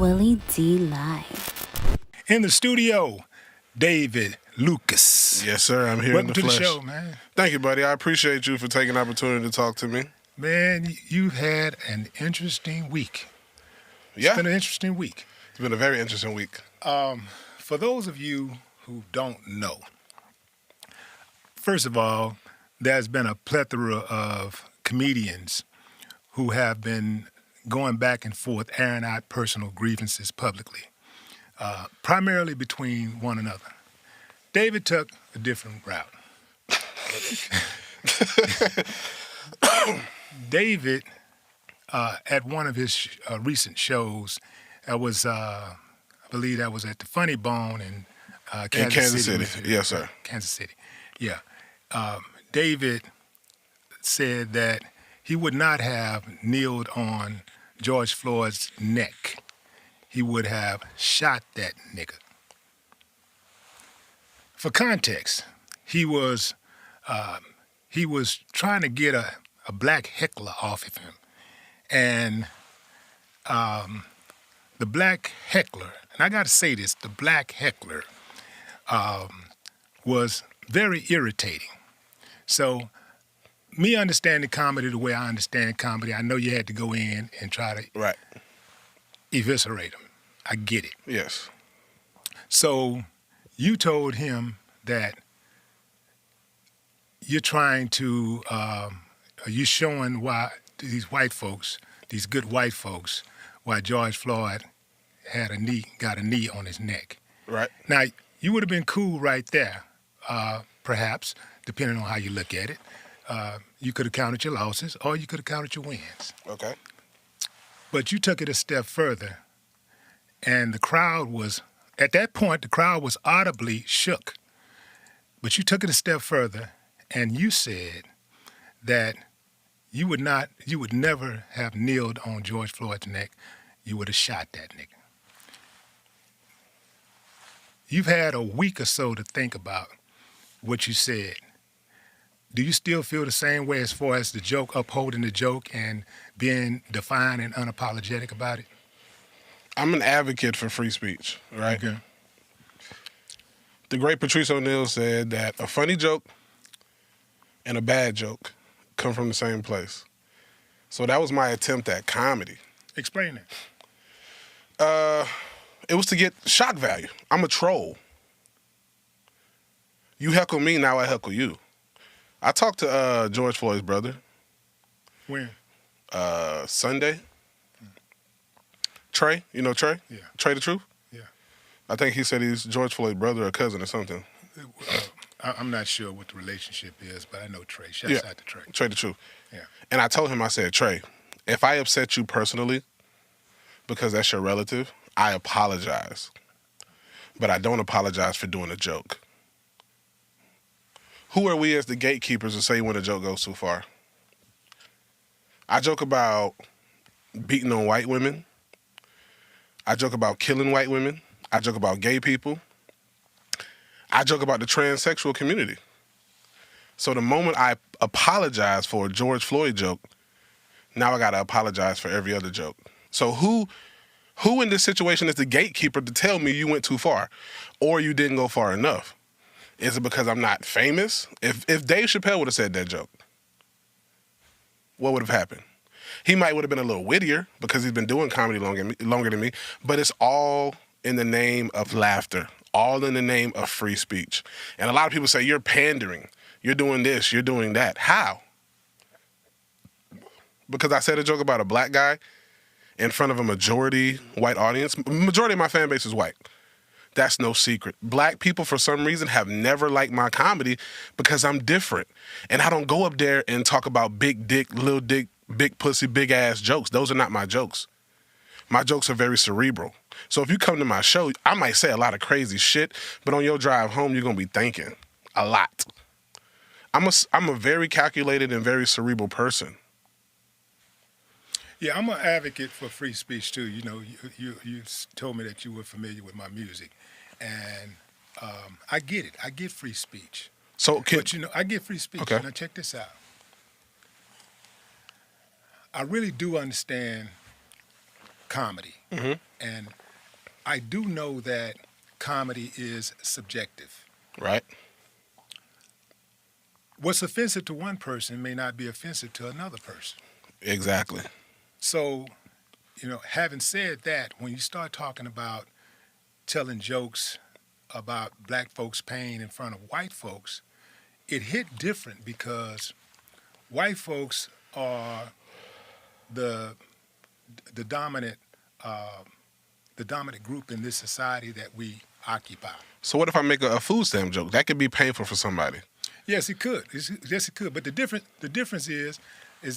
Willie D Live. In the studio, David Lucas. Yes, sir. I'm here Welcome in the to flesh. the show, man. Thank you, buddy. I appreciate you for taking the opportunity to talk to me. Man, you've had an interesting week. Yeah. It's been an interesting week. It's been a very interesting week. For those of you who don't know, first of all, there's been a plethora of comedians who have been going back and forth, airing out personal grievances publicly, primarily between one another. David took a different route. David, at one of his recent shows, I believe that was at the Funny Bone in Kansas City. Yes, sir. Kansas City, yeah. David said that he would not have kneeled on George Floyd's neck. He would have shot that nigga. For context, he was trying to get a black heckler off of him. And the black heckler, and I got to say this, the black heckler was very irritating. So me understanding comedy the way I understand comedy, I know you had to go in and try to eviscerate him. I get it. Yes. So you told him that you're trying to, you're showing why these white folks, these good white folks, why George Floyd got a knee on his neck. Right. Now, you would have been cool right there, perhaps, depending on how you look at it. You could have counted your losses or you could have counted your wins. Okay. But you took it a step further, and the crowd was, at that point, the crowd was audibly shook. But you took it a step further, and you said that you would never have kneeled on George Floyd's neck. You would have shot that nigga. You've had a week or so to think about what you said. Do you still feel the same way as far as the joke, upholding the joke and being defiant and unapologetic about it? I'm an advocate for free speech, right? Okay. The great Patrice O'Neal said that a funny joke and a bad joke come from the same place. So that was my attempt at comedy. Explain that. It was to get shock value. I'm a troll. You heckle me, now I heckle you. I talked to George Floyd's brother. When? Sunday. Trey, you know Trey? Yeah. Trey the Truth? Yeah. I think he said he's George Floyd's brother or cousin or something. I'm not sure what the relationship is, but I know Trey. Shouts out to Trey. Trey the Truth. Yeah. And I told him, I said, Trey, if I upset you personally, because that's your relative, I apologize. But I don't apologize for doing a joke. Who are we as the gatekeepers to say when a joke goes too far? I joke about beating on white women. I joke about killing white women. I joke about gay people. I joke about the transsexual community. So the moment I apologize for a George Floyd joke, now I got to apologize for every other joke. So who in this situation is the gatekeeper to tell me you went too far or you didn't go far enough? Is it because I'm not famous? If Dave Chappelle would have said that joke, what would have happened? He might would have been a little wittier because he's been doing comedy longer than me, but it's all in the name of laughter, all in the name of free speech. And a lot of people say, you're pandering, you're doing this, you're doing that. How? Because I said a joke about a black guy in front of a majority white audience. Majority of my fan base is white. That's no secret. Black people, for some reason, have never liked my comedy because I'm different. And I don't go up there and talk about big dick, little dick, big pussy, big ass jokes. Those are not my jokes. My jokes are very cerebral. So if you come to my show, I might say a lot of crazy shit, but on your drive home, you're going to be thinking a lot. I'm a very calculated and very cerebral person. Yeah, I'm an advocate for free speech too. You know, you told me that you were familiar with my music, and I get it. I get free speech. But you know, I get free speech. Okay. Now check this out. I really do understand comedy. Mm-hmm. And I do know that comedy is subjective. Right. What's offensive to one person may not be offensive to another person. Exactly. So, having said that, when you start talking about telling jokes about black folks' pain in front of white folks, it hit different because white folks are the dominant the dominant group in this society that we occupy. So what if I make a food stamp joke? That could be painful for somebody. Yes, it could. Yes, it could. But the difference is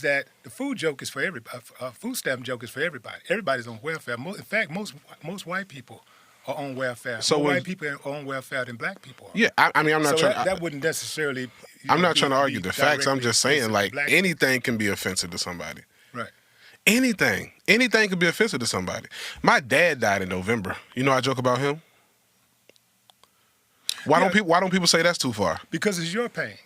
that the food joke is for everybody. Food stamp joke is for everybody. Everybody's on welfare. In fact, most white people are on welfare. So more white people are on welfare than black people are. Yeah, I mean, I'm not so trying. that wouldn't necessarily. I'm not trying to argue the facts. I'm just saying, like, black anything can be offensive to somebody. Right. Anything can be offensive to somebody. My dad died in November. You know, I joke about him. Why don't people say that's too far? Because it's your pain.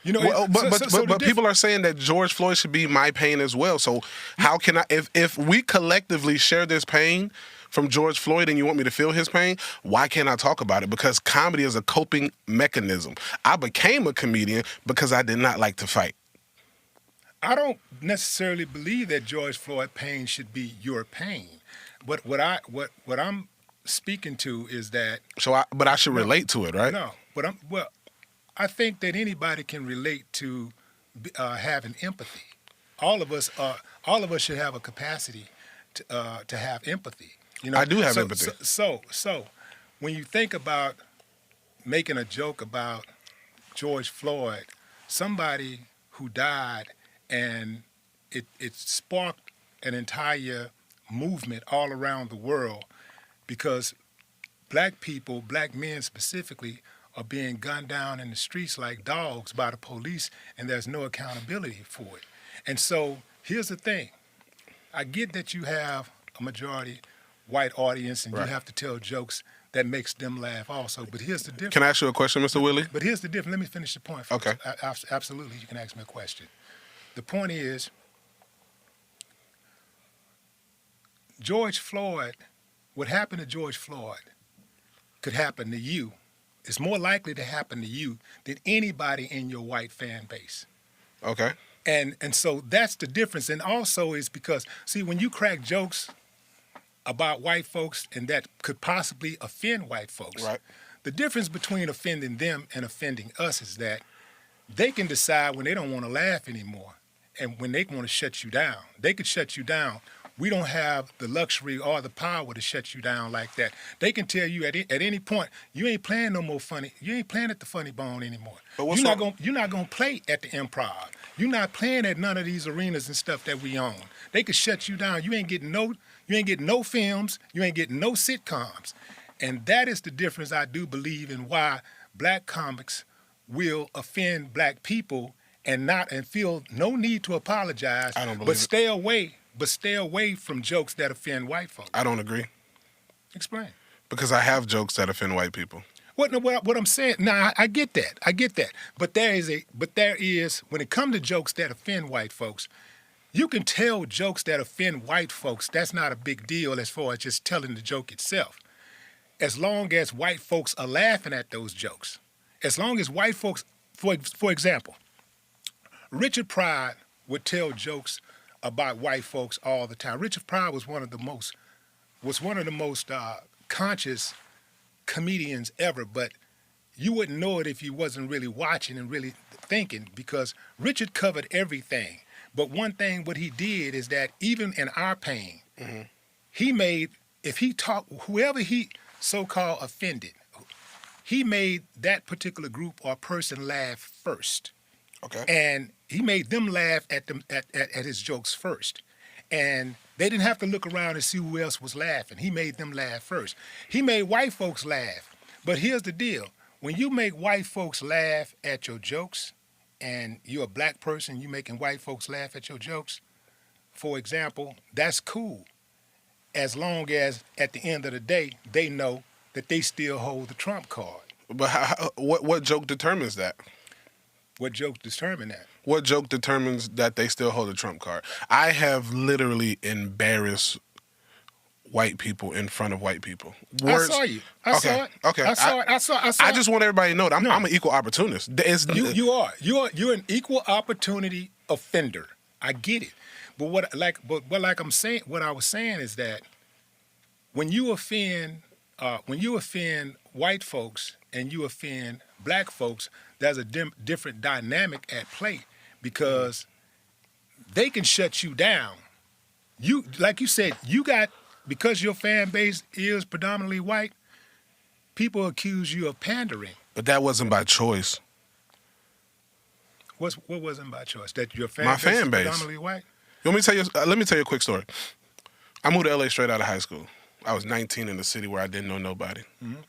But people are saying that George Floyd should be my pain as well. So how can I, if we collectively share this pain from George Floyd and you want me to feel his pain, why can't I talk about it? Because comedy is a coping mechanism. I became a comedian because I did not like to fight. I don't necessarily believe that George Floyd pain should be your pain. But what I'm speaking to is that But I should relate to it, right? No, but I think that anybody can relate to having empathy. All of us should have a capacity to have empathy. I do have empathy. So when you think about making a joke about George Floyd, somebody who died, and it sparked an entire movement all around the world because black people, black men specifically, are being gunned down in the streets like dogs by the police, and there's no accountability for it. And so here's the thing. I get that you have a majority white audience and Right. you have to tell jokes that makes them laugh also, but here's the difference. Can I ask you a question, Mr. Willie? But here's the difference. Let me finish the point first. Okay. Absolutely, you can ask me a question. The point is, George Floyd, what happened to George Floyd could happen to you. It's more likely to happen to you than anybody in your white fan base. Okay. And so that's the difference. And also is because, see, when you crack jokes about white folks and that could possibly offend white folks, Right. the difference between offending them and offending us is that they can decide when they don't want to laugh anymore and when they want to shut you down. They could shut you down. We don't have the luxury or the power to shut you down like that. They can tell you at any point, you ain't playing no more funny. You ain't playing at the Funny Bone anymore. But what's you're not gonna play at the Improv. You're not playing at none of these arenas and stuff that we own. They could shut you down. You ain't getting no films. You ain't getting no sitcoms. And that is the difference, I do believe, in why black comics will offend black people and feel no need to apologize. I don't believe but it. stay away from jokes that offend white folks. I don't agree. Explain. Because I have jokes that offend white people. What I'm saying, now I get that. But there is, when it comes to jokes that offend white folks, you can tell jokes that offend white folks. That's not a big deal as far as just telling the joke itself. As long as white folks are laughing at those jokes. As long as white folks, for example, Richard Pryor would tell jokes about white folks all the time. Richard Pryor was one of the most conscious comedians ever, but you wouldn't know it if you wasn't really watching and really thinking, because Richard covered everything. But one thing what he did is that even in our pain, Mm-hmm. he made, if he talked, whoever he so-called offended, he made that particular group or person laugh first. Okay. And he made them laugh at his jokes first. And they didn't have to look around and see who else was laughing. He made them laugh first. He made white folks laugh. But here's the deal. When you make white folks laugh at your jokes, and you're a black person, you making white folks laugh at your jokes, for example, that's cool. As long as at the end of the day, they know that they still hold the trump card. But what joke determines that? What joke determine that? What joke determines that they still hold a trump card? I have literally embarrassed white people in front of white people. I saw you. I saw it. Okay. I saw it. I saw I it. just want everybody to know that I'm an equal opportunist. You are. You're an equal opportunity offender. I get it. But what I'm saying, what I was saying is that when you offend white folks and you offend black folks, there's a different dynamic at play because they can shut you down. You, like you said, because your fan base is predominantly white, people accuse you of pandering. But that wasn't by choice. What wasn't by choice? That your My fan fan is base. predominantly white? Let me tell you a quick story. I moved to LA straight out of high school. I was 19 in the city where I didn't know nobody. Mm-hmm.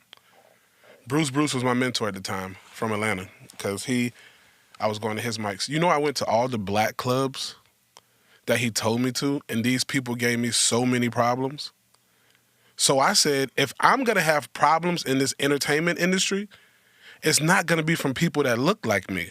Bruce was my mentor at the time from Atlanta because I was going to his mics. You know, I went to all the black clubs that he told me to, and these people gave me so many problems. So I said, if I'm going to have problems in this entertainment industry, it's not going to be from people that look like me.